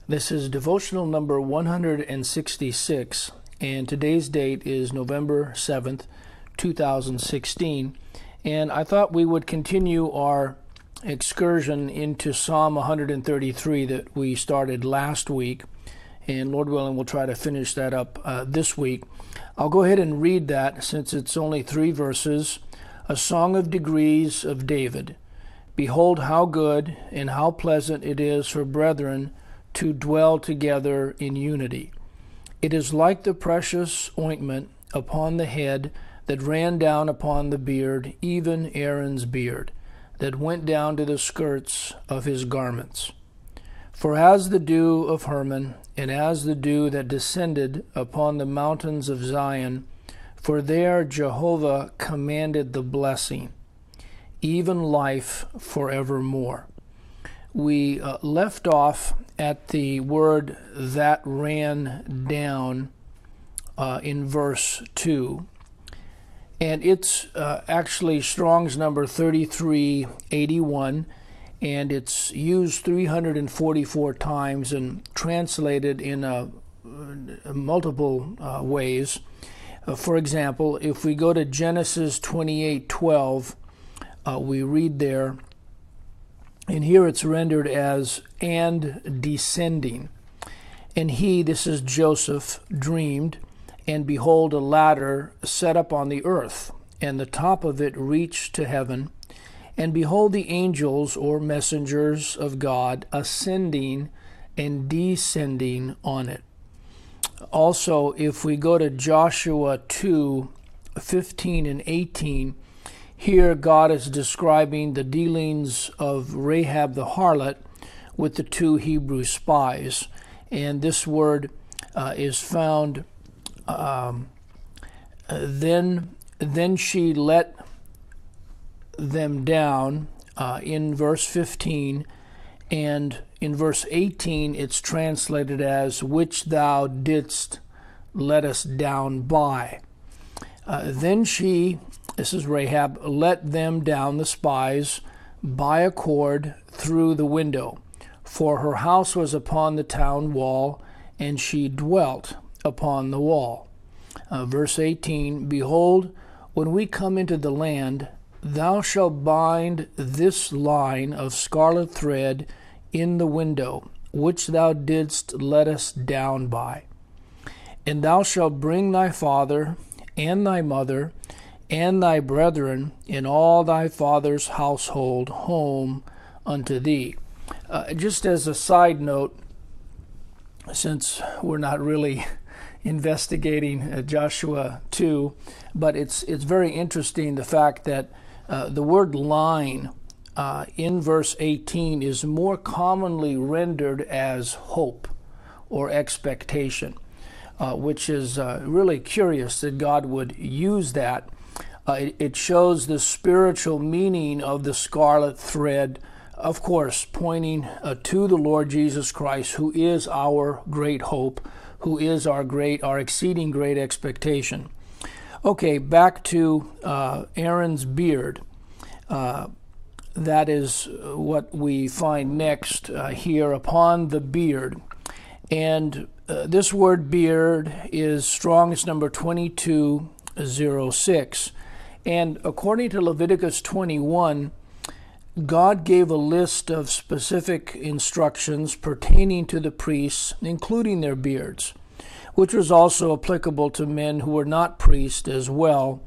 This is devotional number 166, and today's date is November 7th, 2016. And I thought we would continue our excursion into Psalm 133 that we started last week, and Lord willing, we'll try to finish that up this week. I'll go ahead and read that since it's only 3 verses. A Song of Degrees of David. Behold how good and how pleasant it is for brethren to dwell together in unity. It is like the precious ointment upon the head that ran down upon the beard, even Aaron's beard, that went down to the skirts of his garments. For as the dew of Hermon, and as the dew that descended upon the mountains of Zion, for there Jehovah commanded the blessing, even life forevermore. We left off at the word that ran down in verse 2. And it's actually Strong's number 3381, and it's used 344 times and translated in multiple ways. For example, if we go to Genesis 28:12, we read there, and here it's rendered as, and descending. And he, this is Joseph, dreamed, and behold, a ladder set up on the earth, and the top of it reached to heaven. And behold, the angels, or messengers of God, ascending and descending on it. Also, if we go to Joshua 2:15 and 18, here God is describing the dealings of Rahab the harlot with the 2 Hebrew spies. And this word is found, then she let them down in verse 15, and in verse 18 it's translated as, which thou didst let us down by. Then she, this is Rahab, let them down, the spies, by a cord through the window, for her house was upon the town wall, and she dwelt upon the wall. Verse 18, behold, when we come into the land, thou shalt bind this line of scarlet thread in the window, which thou didst let us down by. And thou shalt bring thy father and thy mother and thy brethren in all thy father's household home unto thee. Just as a side note, since we're not really investigating Joshua 2, but it's very interesting the fact that the word line in verse 18 is more commonly rendered as hope or expectation, which is really curious that God would use that. It shows the spiritual meaning of the scarlet thread, of course, pointing to the Lord Jesus Christ, who is our great hope, who is our exceeding great expectation. Okay, back to Aaron's beard. That is what we find next here, upon the beard. And this word beard is Strong's number 2206. And according to Leviticus 21, God gave a list of specific instructions pertaining to the priests, including their beards, which was also applicable to men who were not priests as well,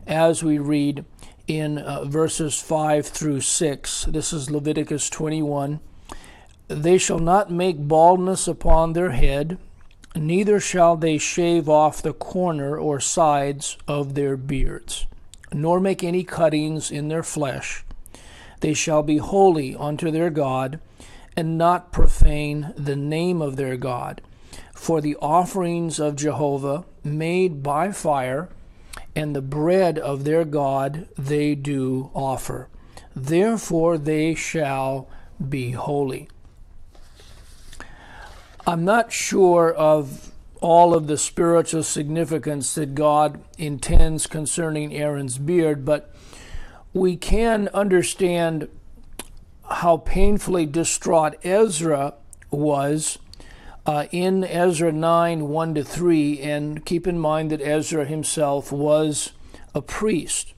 as we read in verses 5 through 6. This is Leviticus 21. They shall not make baldness upon their head, neither shall they shave off the corner or sides of their beards, nor make any cuttings in their flesh. They shall be holy unto their God, and not profane the name of their God. For the offerings of Jehovah made by fire, and the bread of their God they do offer. Therefore they shall be holy. I'm not sure of all of the spiritual significance that God intends concerning Aaron's beard, but we can understand how painfully distraught Ezra was in Ezra 9, 1-3, and keep in mind that Ezra himself was a priest.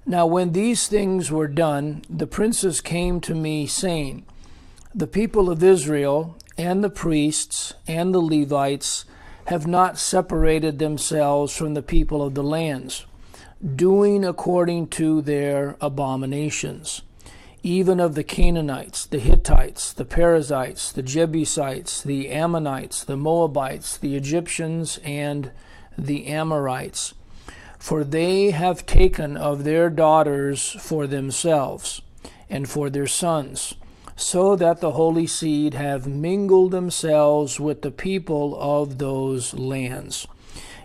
Now when these things were done, the princes came to me, saying, The people of Israel and the priests and the Levites have not separated themselves from the people of the lands, doing according to their abominations, even of the Canaanites, the Hittites, the Perizzites, the Jebusites, the Ammonites, the Moabites, the Egyptians, and the Amorites. For they have taken of their daughters for themselves, and for their sons, so that the holy seed have mingled themselves with the people of those lands.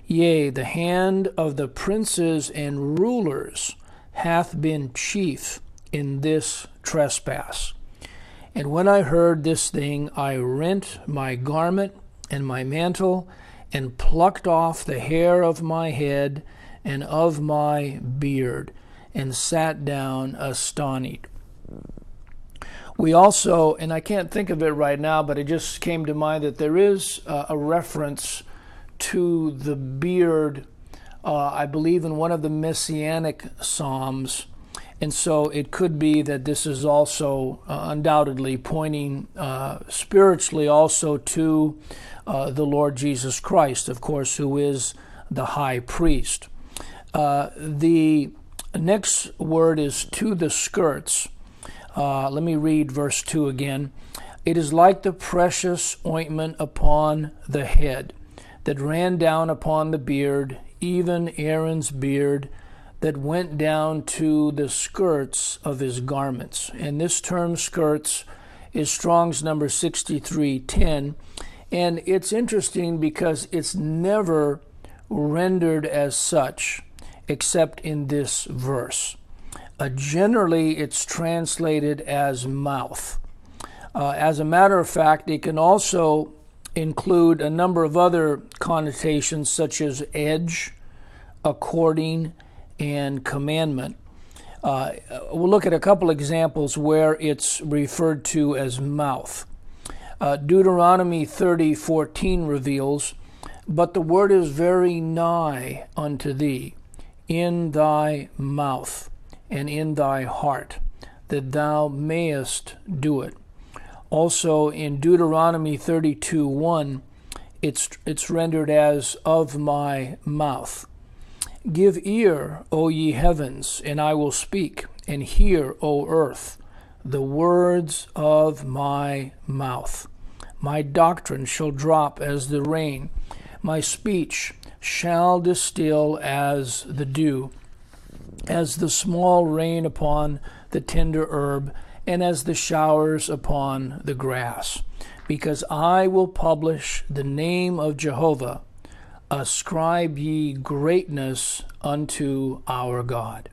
Yea, the hand of the princes and rulers hath been chief in this trespass. And when I heard this thing, I rent my garment and my mantle, and plucked off the hair of my head and of my beard, and sat down astonished. We also, and I can't think of it right now, but it just came to mind that there is a reference to the beard, I believe in one of the Messianic Psalms. And so it could be that this is also undoubtedly pointing spiritually also to the Lord Jesus Christ, of course, who is the high priest. The next word is to the skirts. Let me read verse 2 again. It is like the precious ointment upon the head that ran down upon the beard, even Aaron's beard, that went down to the skirts of his garments. And this term skirts is Strong's number 6310. And it's interesting because it's never rendered as such except in this verse. Generally, it's translated as mouth. As a matter of fact, it can also include a number of other connotations such as edge, according, and commandment. We'll look at a couple examples where it's referred to as mouth. Deuteronomy 30:14 reveals, But the word is very nigh unto thee, in thy mouth and in thy heart, that thou mayest do it. Also in Deuteronomy 32:1, it's rendered as of my mouth. Give ear, O ye heavens, and I will speak, and hear, O earth, the words of my mouth. My doctrine shall drop as the rain, my speech shall distill as the dew, as the small rain upon the tender herb, and as the showers upon the grass. Because I will publish the name of Jehovah, ascribe ye greatness unto our God.